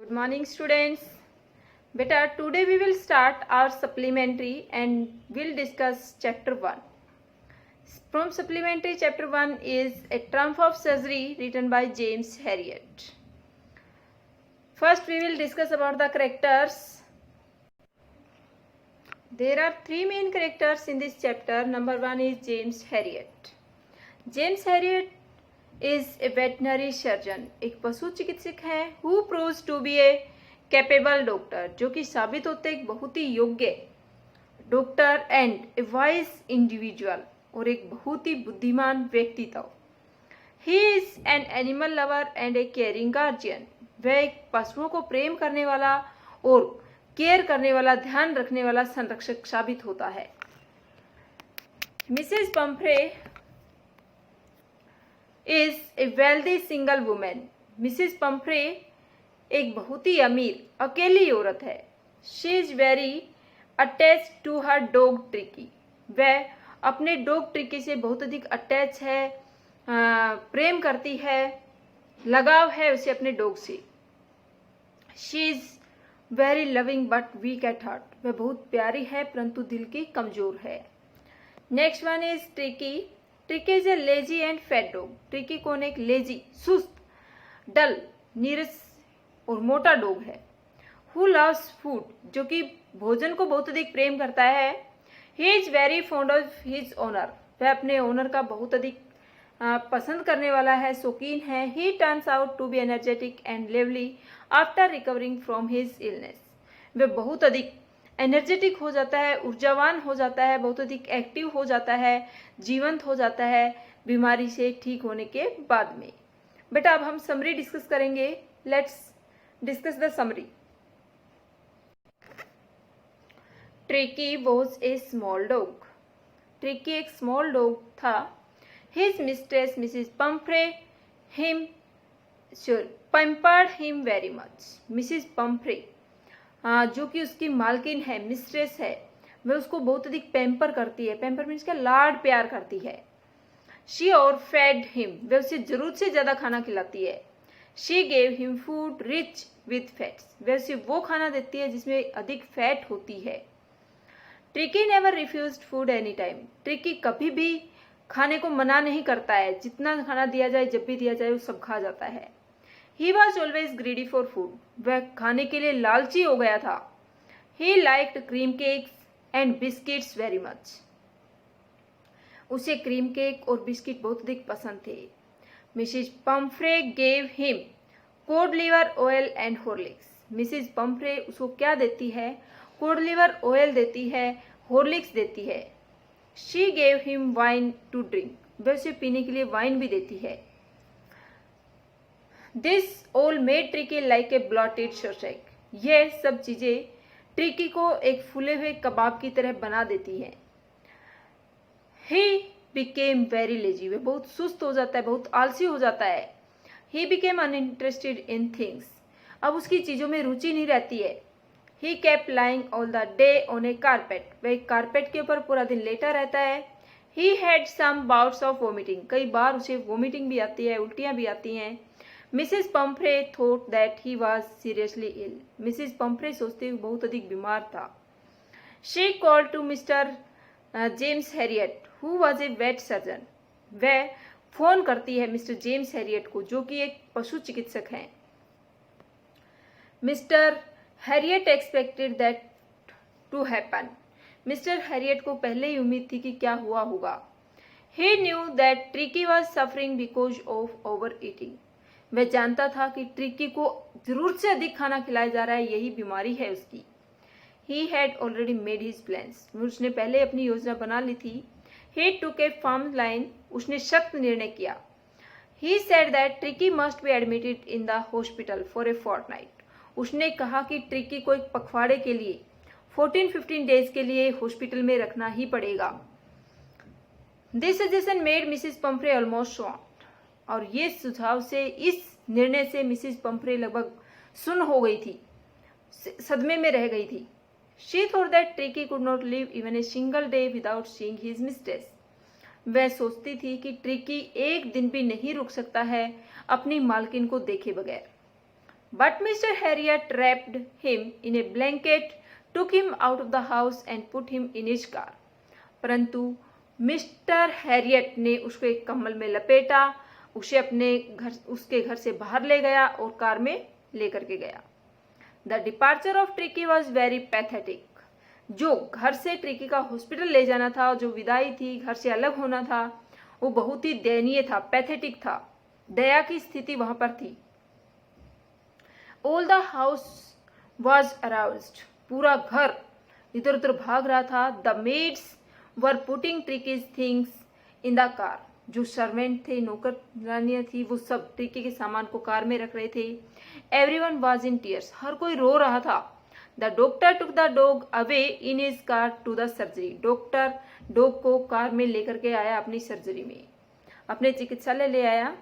Good morning, students. Beta, today we will start our supplementary and we'll discuss chapter 1. From supplementary, chapter 1 is A Triumph of Surgery written by James Herriot. First, we will discuss about the characters. There are three main characters in this chapter. Number 1 is James Herriot. James Herriot is a veterinary surgeon. एक पशु चिकित्सक हैं who proves to be a capable doctor, जो कि साबित होते एक बहुत ही योग्य doctor and a wise individual, और एक बहुत ही बुद्धिमान व्यक्तित्व. He is an animal lover and a caring guardian. वह एक पशुओं को प्रेम करने वाला और केयर करने वाला, ध्यान रखने वाला संरक्षक साबित होता है. Mrs Pomfrey is a wealthy single woman. Mrs Pomfrey एक बहुत ही अमीर अकेली औरत है. She is very attached to her dog Tricky. वह अपने डॉग ट्रिकी से बहुत अधिक अटैच है, प्रेम करती है, लगाव है उसे अपने डॉग से. She is very loving but weak at heart. वह बहुत प्यारी है परंतु दिल की कमजोर है. Next one is tricky. Tricky is a lazy and fat dog. Tricky कौन एक लेजी, सुस्त, डल, नीरस और मोटा डॉग है. हु लव्स फूड, जो कि भोजन को बहुत अधिक प्रेम करता है. He is very fond of his owner. वह अपने ओनर का बहुत अधिक पसंद करने वाला है, शौकीन है. He turns out to be energetic and lively after recovering from his illness. वह बहुत अधिक एनर्जेटिक हो जाता है, ऊर्जावान हो जाता है, बहुत अधिक एक्टिव हो जाता है, जीवंत हो जाता है बीमारी से ठीक होने के बाद में. बेटा अब हम समरी डिस्कस करेंगे. Let's discuss the summary. Tricky was a small dog. Tricky एक स्मॉल डॉग था. His mistress Mrs Pomfrey pampered him very much. Mrs Pomfrey जो कि उसकी मालकिन है, मिस्ट्रेस है, वह उसको बहुत अधिक पैम्पर करती है. पैम्पर मीन्स क्या, लाड प्यार करती है. शी और फेड हिम, वह उसे जरूरत से ज्यादा खाना खिलाती है. She gave him food rich with fats, वह उसे वो खाना देती है जिसमें अधिक फैट होती है. Tricky never refused food any time. Tricky कभी भी खाने को मना नहीं करता है. जितना खाना दिया जाए, जब भी दिया जाए, वो सब खा जाता है. He was always greedy for food. वह खाने के लिए लालची हो गया था. He liked cream cakes and biscuits very much. उसे क्रीम केक और बिस्किट बहुत अधिक पसंद थे. Mrs Pomfrey gave him cod liver oil and Horlicks. Mrs Pomfrey उसको क्या देती है, कोड लिवर ऑयल देती है, हॉर्लिक्स देती है. She gave him wine to drink. वह उसे पीने के लिए वाइन भी देती है. This all made Tricky like a bloated sausage. यह सब चीजें ट्रिकी को एक फूले हुए कबाब की तरह बना देती हैं. He became very lazy. वह बहुत सुस्त हो जाता है, बहुत आलसी हो जाता है. He became uninterested in things. अब उसकी चीजों में रुचि नहीं रहती है. He kept lying all the day on a carpet. वह एक कारपेट के ऊपर पूरा दिन लेटा रहता है. He had some bouts of vomiting. कई बार उसे वोमिटिंग भी आती है, उल्टियां भी आती हैं. Mrs Pumphrey thought that he was seriously ill. Mrs Pumphrey सोचते हुए बहुत अधिक बीमार था. She called to Mr James Herriot who was a vet surgeon. वह फोन करती है मिस्टर जेम्स हैरियट को, जो कि एक पशु चिकित्सक हैं. Mr Herriot expected that to happen. Mr Herriot को पहले ही उम्मीद थी कि क्या हुआ होगा. He knew that Tricki was suffering because of overeating. वह जानता था कि ट्रिकी को जरूरत से अधिक खाना खिलाया जा रहा है, यही बीमारी है उसकी. He had already made his plans. उसने पहले अपनी योजना बना ली थी. He took a firm line. उसने सख्त निर्णय किया. He said that Tricky must be admitted in the hospital for a fortnight. उसने कहा कि ट्रिकी को एक पखवाड़े के लिए 14-15 डेज के लिए हॉस्पिटल में रखना ही पड़ेगा. This suggestion made Mrs. Pumphrey almost shocked. और ये सुझाव से, इस निर्णय से मिसेस पंफ्रे लगभग सुन्न हो गई थी, सदमे में रह गई थी. She thought that Tricky could not live even a single day without seeing his mistress. वह सोचती थी कि ट्रिकी एक दिन भी नहीं रुक सकता है अपनी मालकिन को देखे बगैर. But Mr. Harriet wrapped him in a blanket, took him out of the house and put him in his car. परंतु मिस्टर हैरियट ने उसको एक कम्बल में लपेटा, उसे उसके घर से बाहर ले गया और कार में लेकर के गया. The departure of Tricky was very pathetic. जो घर से ट्रिकी का हॉस्पिटल ले जाना था, जो विदाई थी, घर से अलग होना था, वो बहुत ही दयनीय था, पैथेटिक था. दया की स्थिति वहां पर थी. All the house was aroused. पूरा घर इधर उधर भाग रहा था. The maids were putting Tricky's things in the car. जो सर्वेंट थे, नौकर रानियां थी, वो सब ट्रिकी के सामान को कार में रख रहे थे. Everyone was in tears. हर कोई रो रहा था. The doctor took the dog away in his car to the surgery. Doctor dog को कार में लेकर के आया, अपनी सर्जरी में, अपने चिकित्सालय ले आया.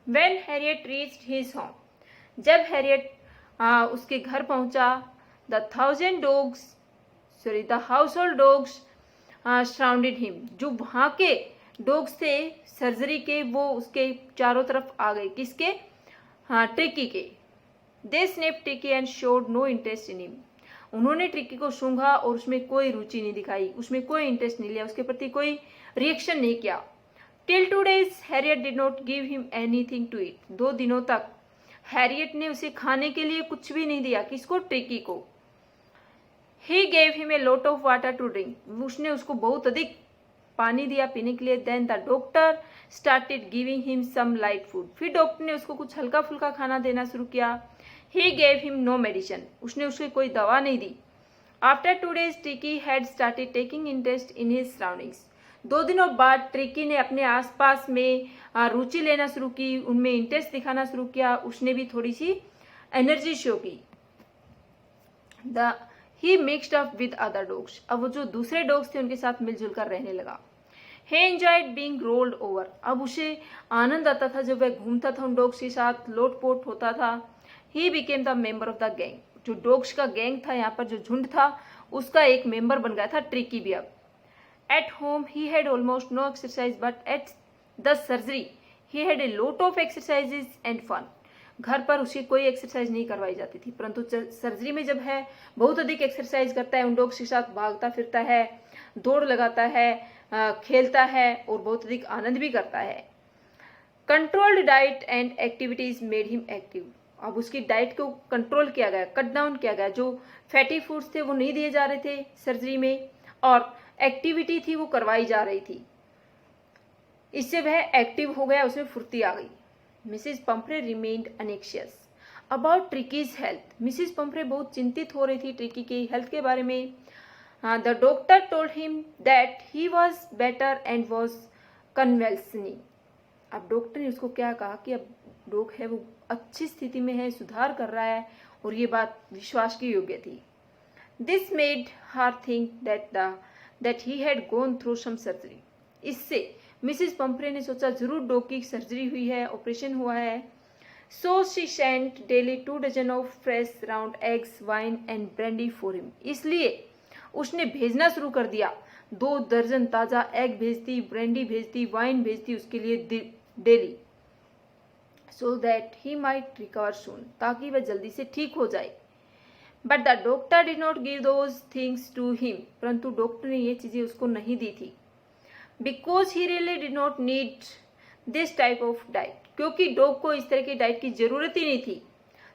When Harriet reached his home, जब हैरियट उसके घर पहुंचा, the household dogs surrounded him. जो वहां के डॉग्स थे सर्जरी के, वो उसके चारों तरफ आ गए. किसके? ट्रिकी के. They sniffed Tricky and showed no interest in him. उन्होंने ट्रिकी को सूंघा और उसमें कोई रुचि नहीं दिखाई, उसमें कोई इंटरेस्ट नहीं लिया, उसके प्रति कोई रिएक्शन नहीं किया. Till 2 days, Harriet did not give him anything to eat. 2 दिनों तक हैरियट ने उसे खाने के लिए कुछ भी नहीं दिया. किसको? ट्रिकी को. He gave him a lot of water to drink. उसने उसको बहुत अधिक पानी दिया पीने के लिए. Then the doctor started giving him some light food. फिर डॉक्टर ने उसको कुछ हल्का फुल्का खाना देना शुरू किया. He gave him no medicine. उसने उसको कोई दवा नहीं दी. After 2 days, Tricky had started taking interest in his surroundings. 2 दिनों बाद ट्रिकी ने अपने आसपास में रुचि लेना शुरू की, उनमें इंटरेस्ट दिखाना शुरू किया. उसने भी थोड़ी सी एनर्जी शो की. He mixed up with other dogs. अब वो जो दूसरे डॉग्स थे उनके साथ मिलजुल कर रहने लगा. He enjoyed being rolled over. अब उसे आनंद आता था जब वह घूमता था उन डॉग्स के साथ, लोटपोट होता था. He became the member of the gang. जो डॉग्स का गैंग था, यहाँ पर जो झुंड था, उसका एक मेंबर बन गया था ट्रिकी भी. अब at home he had almost no exercise, but at the surgery he had a lot of exercises and fun. घर पर उसे कोई एक्सरसाइज नहीं करवाई जाती थी, परंतु सर्जरी में जब है बहुत अधिक एक्सरसाइज करता है, उन डॉग्स के साथ भागता फिरता है, दौड़ लगाता है, खेलता है और बहुत अधिक आनंद भी करता है. Controlled diet and activities made him active. अब उसकी डाइट को कंट्रोल किया गया, कट डाउन किया गया. जो फैटी फूड्स थे वो नहीं दिए जा रहे थे सर्जरी में, और एक्टिविटी थी वो करवाई जा रही थी. इससे वह एक्टिव हो गया, उसमें फुर्ती आ गई. Mrs Pumphrey remained anxious about Tricki's health. Mrs Pumphrey बहुत चिंतित हो रही थी ट्रिकी की हेल्थ के बारे में. The doctor told him that he was better and was convalescing. अब डॉक्टर ने उसको क्या कहा कि अब डॉग है वो अच्छी स्थिति में है, सुधार कर रहा है, और ये बात विश्वास की योग्य थी. This made her think that he had gone through some surgery. इससे मिसिस पंफ्रे ने सोचा जरूर डॉग की सर्जरी हुई है, ऑपरेशन हुआ है. So she sent daily 2 dozen of fresh round eggs, wine and brandy for him. इसलिए उसने भेजना शुरू कर दिया. 2 दर्जन ताजा एग भेजती, ब्रांडी भेजती, वाइन भेजती उसके लिए daily. So that he might recover soon, ताकि वह जल्दी से ठीक हो जाए. But the doctor did not give those things to him. परंतु डॉक्टर ने ये चीजें उसको नहीं दी थी. Because he really did not need this type of diet. क्योंकि डॉग को इस तरह की डाइट की जरूरत ही नहीं थी.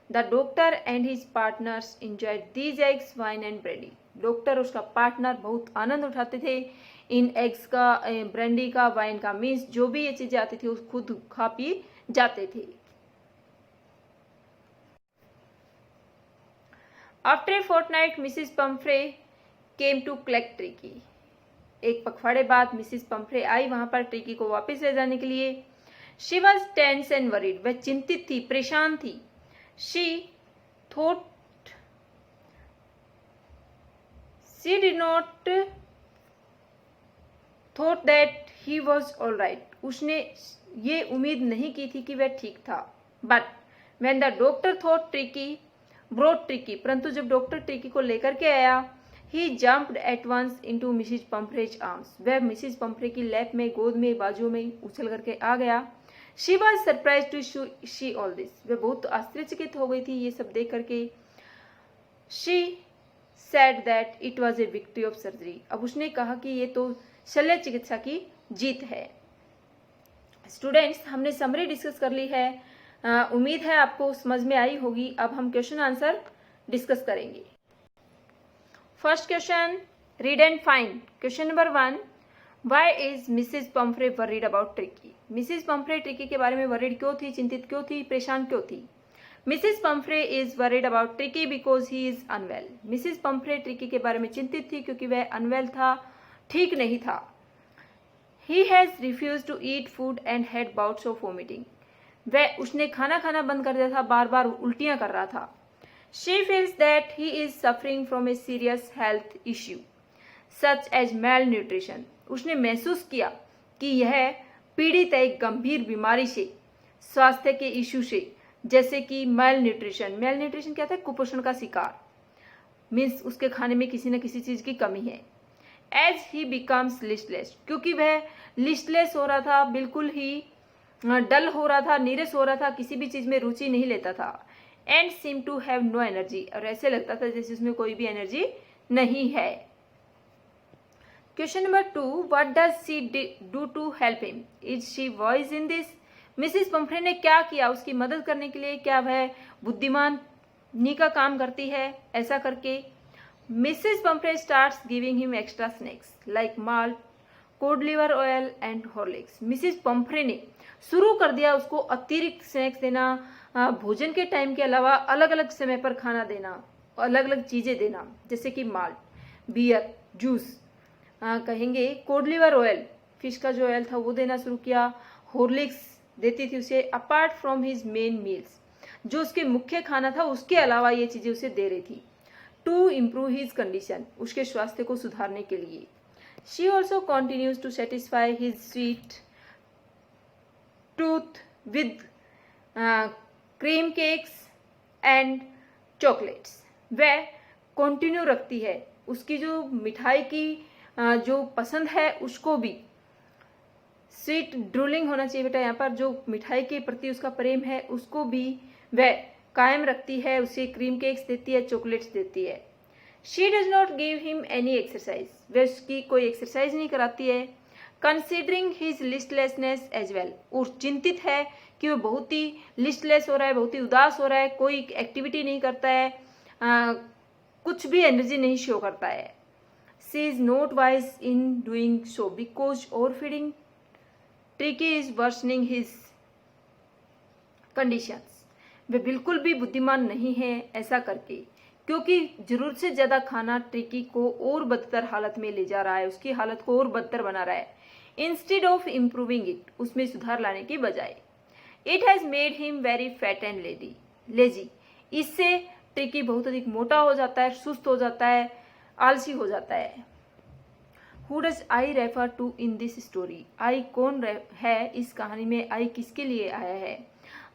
The doctor and his partners enjoyed these eggs, wine and brandy. Doctor उसका पार्टनर बहुत आनंद उठाते थे इन एग्स का, ब्रांडी का, वाइन का. मीन्स जो भी ये चीजें आती थी उस खुद खा पी जाते थे. After a fortnight Mrs Pumphrey came to collect Tricki. एक पखवाड़े बाद मिसिस पंफ्रे आई वहां पर ट्रिकी को वापस ले जाने के लिए. She was tense and worried. वह चिंतित थी, परेशान थी. She did not thought that he was all right. उसने ये उम्मीद नहीं की थी कि वह ठीक था. But when the doctor thought Tricki brought Tricki. परंतु जब डॉक्टर ट्रिकी को लेकर के आया, he jumped at once into Mrs Pumphrey's arms. वह मिसिस पंफ्रे की लैप में, गोद में, बाजू में उछल करके आ गया. She was surprised to she all this, वह बहुत आश्चर्यचकित हो गई थी ये सब देख करके। She said that it was a victory of surgery, अब उसने कहा कि ये तो शल्य चिकित्सा की जीत है। स्टूडेंट्स, हमने समरी डिस्कस कर ली है, उम्मीद है आपको समझ में आई होगी। अब हम क्वेश्चन आंसर डिस्कस करेंगे। First question, read and find. Question number 1, why is Mrs Pumphrey worried about Tricki. Mrs Pumphrey Tricki के बारे में वरीड क्यों थी, चिंतित क्यों थी, परेशान क्यों थी। Mrs Pumphrey is worried about Tricki because he is unwell. Mrs Pumphrey Tricki के बारे में चिंतित थी क्योंकि वह अनवेल था, ठीक नहीं था। He has refuse to eat food and had bouts of vomiting, वह उसने खाना खाना बंद कर दिया था, बार बार उल्टियां कर रहा था। She feels that he is suffering from a serious health issue such as malnutrition, उसने महसूस किया कि यह पीड़ित है एक गंभीर बीमारी से, स्वास्थ्य के इश्यू से, जैसे कि मेल न्यूट्रिशन। मेल न्यूट्रिशन क्या था, कुपोषण का शिकार, मीन्स उसके खाने में किसी न किसी चीज की कमी है। एज ही बिकम्स लिस्टलेस, क्योंकि वह लिस्टलेस हो रहा था, बिल्कुल ही डल हो रहा था, नीरस हो रहा था, किसी भी चीज में रुचि नहीं लेता था। And seem to have no energy, और ऐसे लगता था जैसे उसमें कोई भी एनर्जी नहीं है। Question number 2, what does she do to help him, is she wise in this. Mrs Pumphrey ने क्या किया उसकी मदद करने के लिए, क्या वह बुद्धिमानी का काम करती है ऐसा करके। Mrs Pomfrey starts giving him extra snacks like malt, code liver oil and Horlicks. Mrs Pumphrey ने शुरू कर दिया उसको अतिरिक्त स्नैक्स देना, भोजन के टाइम के अलावा अलग अलग समय पर खाना देना, अलग अलग चीजें देना, जैसे कि माल्ट, बियर, जूस, कहेंगे कोड लिवर ऑयल, फिश का जो ऑयल था वो देना शुरू किया, हॉर्लिक्स देती थी उसे, apart from his main meals, जो उसके मुख्य खाना था उसके अलावा ये चीजें उसे दे रही थी। टू इम्प्रूव हिज कंडीशन, उसके स्वास्थ्य को सुधारने के लिए। She also continues to satisfy his sweet tooth with cream cakes and chocolates, वह कंटिन्यू रखती है उसकी जो मिठाई की जो पसंद है उसको भी। स्वीट ड्रूलिंग होना चाहिए बेटा यहाँ पर, जो मिठाई के प्रति उसका प्रेम है उसको भी वह कायम रखती है, उसे क्रीम केक्स देती है, चॉकलेट्स देती है। She does not give him any exercise, वह उसकी कोई एक्सरसाइज नहीं कराती है। कंसिडरिंग हिज लिस्टलेसनेस एज वेल, और चिंतित है कि वह बहुत ही लिस्टलेस हो रहा है, बहुत ही उदास हो रहा है, कोई एक्टिविटी नहीं करता है, कुछ भी एनर्जी नहीं शो करता है। She is not wise in doing so because overfeeding Tricki is worsening his conditions, वे बिल्कुल भी बुद्धिमान नहीं है ऐसा करके, क्योंकि जरूरत से ज्यादा खाना ट्रिकी को और बदतर हालत में ले जा रहा है, उसकी हालत को और बदतर बना रहा है। इंस्टेड ऑफ इम्प्रूविंग इट, उसमें सुधार लाने की बजाय। It has made him very fat and lazy, इससे ट्रिकी बहुत अधिक मोटा हो जाता है, सुस्त हो जाता है, आलसी हो जाता है। Who does I refer to in this story? I कौन है इस कहानी में, I किसके लिए आया है।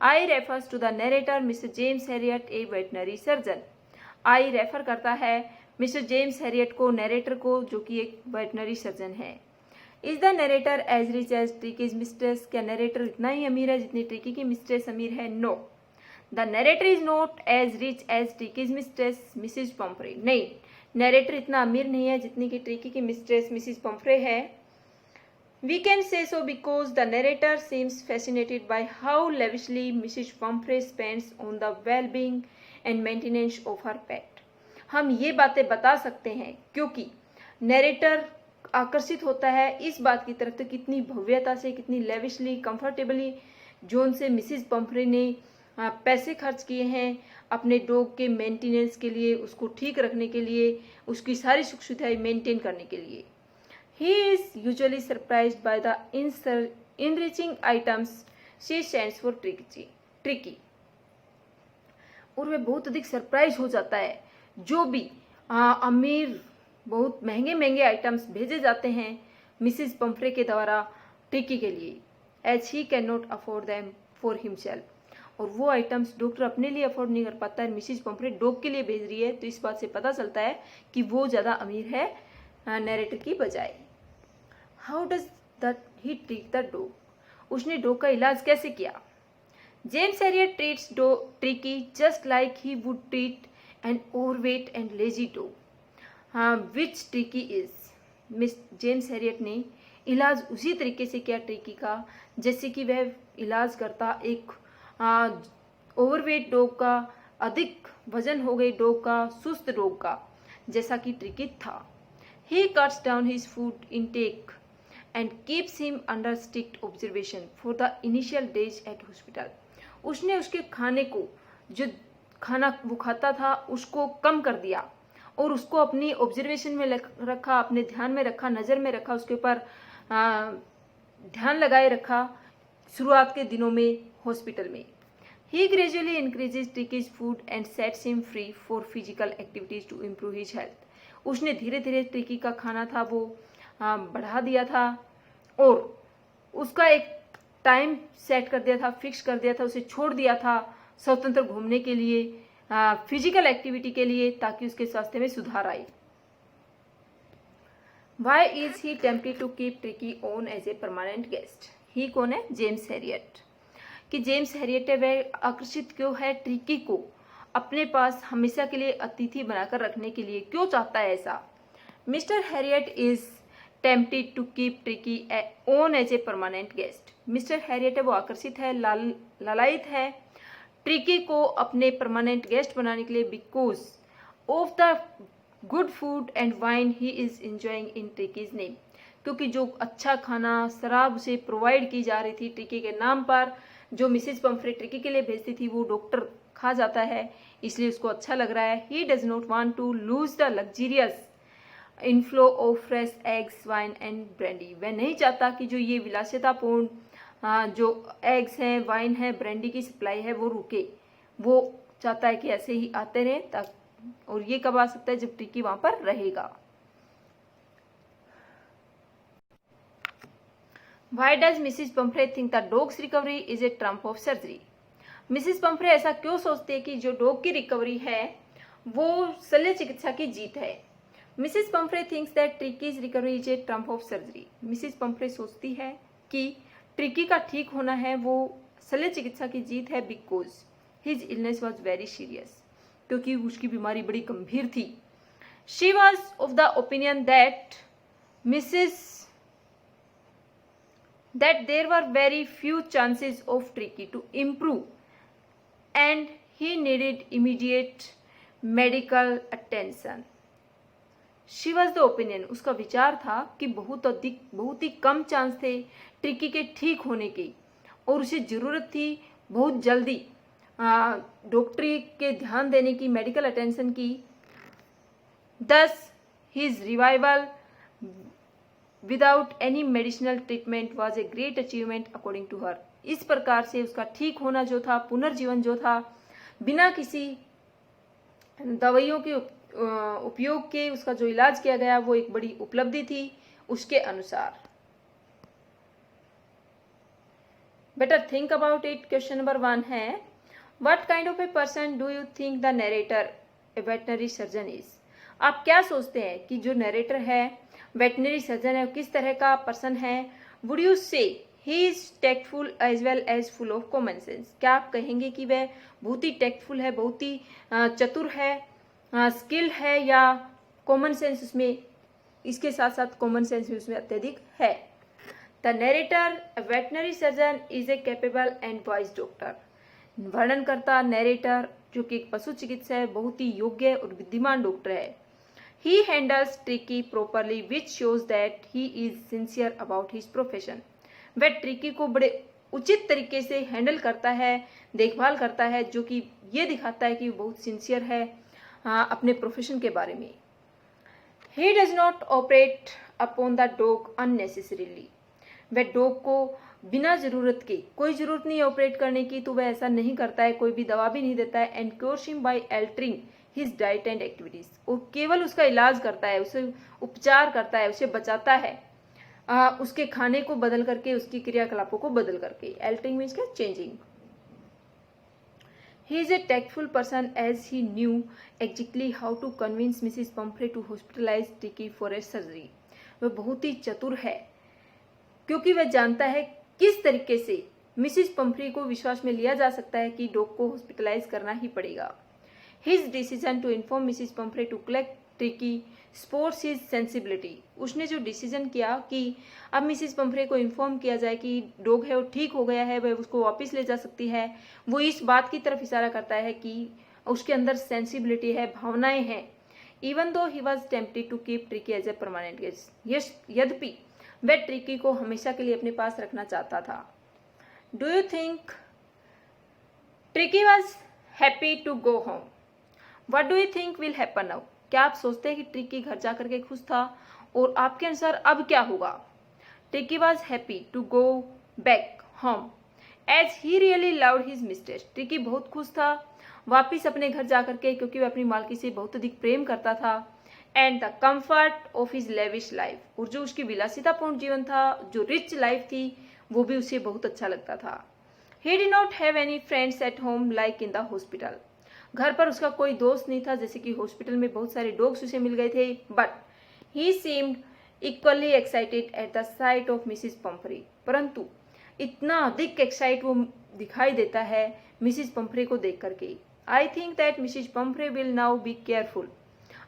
I refers to the narrator Mr. James Herriot, a veterinary surgeon. I refer करता है मिस्टर जेम्स हैरियट को, नरेटर को, जो कि एक वेटनरी सर्जन है। Is the narrator as rich as Tricki's mistress, क्या नरेटर इतना ही अमीर है जितनी ट्रिकी की मिस्ट्रेस अमीर है। No, the narrator is not as rich as Tricki's mistress Mrs Pumphrey, नहीं, नरेटर इतना अमीर नहीं है जितनी की ट्रिकी की मिस्ट्रेस मिसिज पम्फ्रे है। We can say so because the narrator seems fascinated by how lavishly Mrs Pumphrey spends on the well being and maintenance of her pet. हम ये बातें बता सकते हैं क्योंकि नरेटर आकर्षित होता है इस बात की तरफ, तो कितनी भव्यता से, कितनी लेविशली, कंफर्टेबली जोन से मिसिज पम्फ्रे ने पैसे खर्च किए हैं अपने डॉग के मेंटेनेंस के लिए, उसको ठीक रखने के लिए, उसकी सारी सुख सुविधाएं मेंटेन करने के लिए। He is usually surprised by the enriching items she sends for tricky, और वह बहुत अधिक सरप्राइज हो जाता है जो भी अमीर बहुत महंगे महंगे आइटम्स भेजे जाते हैं मिसिज पम्फ्रे के द्वारा ट्रिकी के लिए, as he can not afford them for himself, और वो आइटम्स डॉक्टर अपने लिए अफोर्ड नहीं कर पाता है, मिसिज पम्फ्रे डॉग के लिए भेज रही है, तो इस बात से पता चलता है कि वो ज़्यादा अमीर है नरेटर की बजाय। How does that he treat the dog, उसने डॉग का इलाज कैसे किया? James Herriot treats Tricki just like he would treat an overweight and lazy dog. हाँ, which Tricki is? Miss James Herriot ने इलाज उसी तरीके से किया ट्रिकी का जैसे कि वह इलाज करता एक ओवरवेट डॉग का, अधिक वजन हो गई डॉग का, सुस्त डॉग का, जैसा कि ट्रिकी था। He cuts down his food intake and keeps him under strict observation for the initial days at hospital. उसने उसके खाने को, जो खाना वो खाता था, उसको कम कर दिया और उसको अपनी ऑब्जर्वेशन में रखा, अपने ध्यान में रखा, नज़र में रखा, उसके ऊपर ध्यान लगाए रखा शुरुआत के दिनों में हॉस्पिटल में। He gradually increases Tricky's food and sets him free for physical activities to improve his health. उसने धीरे धीरे ट्रिकी का खाना था वो बढ़ा दिया था और उसका एक टाइम सेट कर दिया था, फिक्स कर दिया था, उसे छोड़ दिया था स्वतंत्र घूमने के लिए, फिजिकल एक्टिविटी के लिए, ताकि उसके स्वास्थ्य में सुधार आए। Why is he tempted to keep Tricky on as a permanent guest? ही कौन है? James Harriet. कि जेम्स हैरियट है वह आकर्षित क्यों है ट्रिकी को अपने पास हमेशा के लिए अतिथि बनाकर रखने के लिए, क्यों चाहता है ऐसा? Mr Herriot is tempted to keep Tricki on as a permanent guest. Mr Herriot है वो आकर्षित है, लालायित है ट्रिकी को अपने परमानेंट गेस्ट बनाने के लिए because of the good food and wine he is enjoying in ट्रिकीज name. क्योंकि जो अच्छा खाना, शराब उसे प्रोवाइड की जा रही थी ट्रिकी के नाम पर, जो मिसेज पंफ्रे ट्रिकी के लिए भेजती थी, वो डॉक्टर खा जाता है, इसलिए उसको अच्छा लग रहा है। He does not want to lose the luxurious inflow of fresh eggs, wine and brandy. वह नहीं चाहता कि जो ये विलासितापूर्ण जो एग्स हैं, वाइन है, ब्रांडी की सप्लाई है वो रुके। वो चाहता है कि ऐसे ही आते रहें, और ये कब आ सकता है? जब ट्रिकी वहां पर रहेगा। Why does Mrs. Pumphrey think the dog's recovery is a trump of surgery? Mrs Pomfrey ऐसा क्यों सोचते हैं कि जो डॉग की रिकवरी है वो शल्य चिकित्सा की जीत है? Mrs Pomfrey thinks that ट्रिकीज recovery is a Trump of surgery. Mrs Pomfrey सोचती है कि ट्रिकी का ठीक होना है वो शल्य चिकित्सा की जीत है because his illness was very serious, क्योंकि उसकी बीमारी बड़ी गंभीर थी। She was of the opinion that there were very few chances of Tricky to improve and he needed immediate medical attention. She was the opinion, उसका विचार था कि बहुत ही कम चांस थे ट्रिकी के ठीक होने की और उसे जरूरत थी बहुत जल्दी डॉक्टरी के ध्यान देने की, मेडिकल अटेंशन की। Thus his revival without any medicinal treatment was a great achievement according to her. इस प्रकार से उसका ठीक होना जो था, पुनर्जीवन जो था, बिना किसी दवाइयों के उपयोग के उसका जो इलाज किया गया वो एक बड़ी उपलब्धि थी उसके अनुसार। Better think about it. Question number 1 है, what kind of a person do you think the narrator A veterinary surgeon is? आप क्या सोचते हैं कि जो नरेटर है वेटनरी सर्जन है, किस तरह का पर्सन है? Would you say he is tactful as well as full of common sense? क्या आप कहेंगे कि वह बहुत ही टेक्टफुल है, बहुत ही चतुर है, स्किल्ड है, या कॉमन सेंस उसमें, इसके साथ साथ कॉमन सेंस भी उसमें अत्यधिक है? The narrator veterinary surgeon is a capable and wise doctor. वर्णन करता नरेटर जो कि एक पशु चिकित्सा है, बहुत ही योग्य और बुद्धिमान डॉक्टर है। He handles Tricky properly, which shows that he is sincere about his profession. वह ट्रिकी को बड़े उचित तरीके से हैंडल करता है, देखभाल करता है, जो कि ये दिखाता है कि वो बहुत सिंसियर है अपने प्रोफेशन के बारे में। He does not operate upon the dog unnecessarily. वह डॉग को बिना जरूरत के, कोई जरूरत नहीं है ऑपरेट करने की तो वह ऐसा नहीं करता है, कोई भी दवा भी नहीं देता है। And cures him by altering his diet and activities, और केवल उसका इलाज करता है, उसे उपचार करता है, उसे बचाता है उसके खाने को बदल करके, उसकी क्रियाकलापों को बदल करके। अल्टरिंग मीन्स क्या? Changing. He is a tactful person as he knew exactly how to convince Mrs Pumphrey to hospitalise Tricki for a surgery. वह बहुत ही चतुर है क्योंकि वह जानता है किस तरीके से मिसिस पंफ्री को विश्वास में लिया जा सकता है कि डॉग को हॉस्पिटलाइज करना ही पड़ेगा। His decision to inform Mrs Pumphrey to collect Tricki sports his sensibility. उसने जो डिसीजन किया कि अब मिसिस पंफ्रे को इन्फॉर्म किया जाए कि डॉग है वो ठीक हो गया है, वह उसको वापस ले जा सकती है, वो इस बात की तरफ इशारा करता है कि उसके अंदर सेंसिबिलिटी है, भावनाएं हैं। Even though he was tempted to keep Tricki as a permanent guest, यद्यपि वह ट्रिकी को हमेशा के लिए अपने पास रखना चाहता था। Do you think Tricki was happy to go home? What do you think will happen now? क्या आप सोचते हैं कि ट्रिकी घर जा करके खुश था और आपके अनुसार अब क्या होगा? Tricki was happy to go back home as he really loved his mistress. Tricki बहुत खुश था वापिस अपने घर जा करके, क्योंकि वह अपनी मालकी से बहुत अधिक प्रेम करता था। And the comfort of his lavish life, और जो उसकी विलासितापूर्ण जीवन था, जो रिच लाइफ थी, वो भी उसे बहुत अच्छा लगता था। He did not have any friends at home like in the hospital. घर पर उसका कोई दोस्त नहीं था, जैसे कि हॉस्पिटल में बहुत सारे डॉग्स उसे मिल गए थे। But he seemed equally excited at the site of Mrs Pomfrey. परंतु इतना अधिक एक्साइट वो दिखाई देता है मिसिस पंफ्रे को देख करके। I think that Mrs Pomfrey will now be careful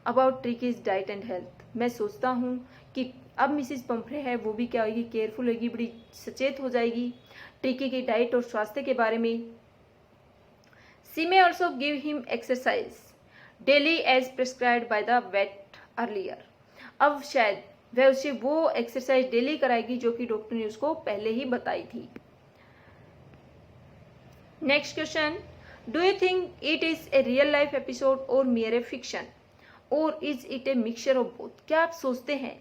about ट्रिकीज diet and health. मैं सोचता हूँ कि अब मिसिस पंफ्रे है वो भी क्या होगी, केयरफुल होगी, बड़ी सचेत हो जाएगी ट्रिकी की डाइट और स्वास्थ्य के बारे में। She may also give him exercise daily as prescribed by the vet earlier. अब शायद वह उसे वो एक्सरसाइज डेली कराएगी जो कि डॉक्टर ने उसको पहले ही बताई थी। Next question, do you think it is a real life episode और mere a fiction और is it A mixture of both? क्या आप सोचते हैं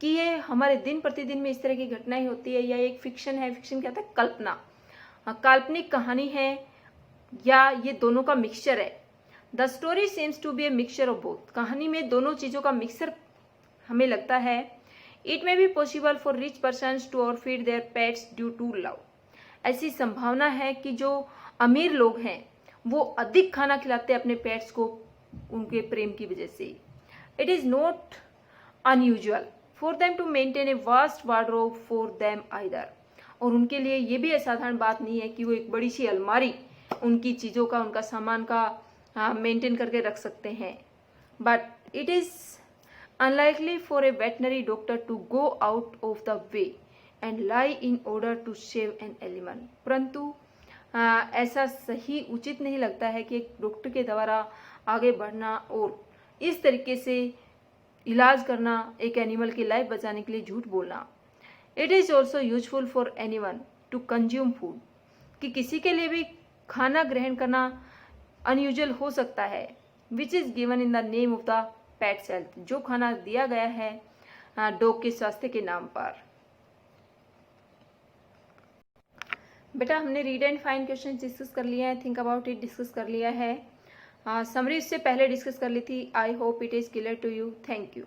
कि ये हमारे दिन प्रतिदिन में इस तरह की घटनाएं होती है या एक फिक्शन है? फिक्शन क्या होता है? कल्पना, काल्पनिक कहानी है, या ये दोनों का मिक्सचर है? The story seems to be a mixture of both. कहानी में दोनों चीजों का मिक्सचर हमें लगता है। It may be possible for rich persons to overfeed their pets due to love. ऐसी संभावना है कि जो अमीर लोग हैं वो अधिक खाना खिलाते हैं अपने पेट्स को उनके प्रेम की वजह से। It is not unusual for them to maintain a vast wardrobe for them either. और उनके लिए ये भी असाधारण बात नहीं है कि वो एक बड़ी सी अलमारी उनकी चीज़ों का, उनका सामान का मेंटेन करके रख सकते हैं। But it is unlikely for a veterinary doctor to go out of the way and lie in order to save an animal. परंतु ऐसा सही उचित नहीं लगता है कि एक डॉक्टर के द्वारा आगे बढ़ना और इस तरीके से इलाज करना, एक एनिमल की लाइफ बचाने के लिए झूठ बोलना। It is also useful for anyone to consume food, कि किसी के लिए भी खाना ग्रहण करना अनयूजुअल हो सकता है, which is given in the name of the pets health, जो खाना दिया गया है डॉग के स्वास्थ्य के नाम पर। बेटा हमने read and find question discuss कर लिया है, थिंक अबाउट इट डिस्कस कर लिया है, समरी इससे पहले डिस्कस कर ली थी। I hope it is clear to you. Thank you.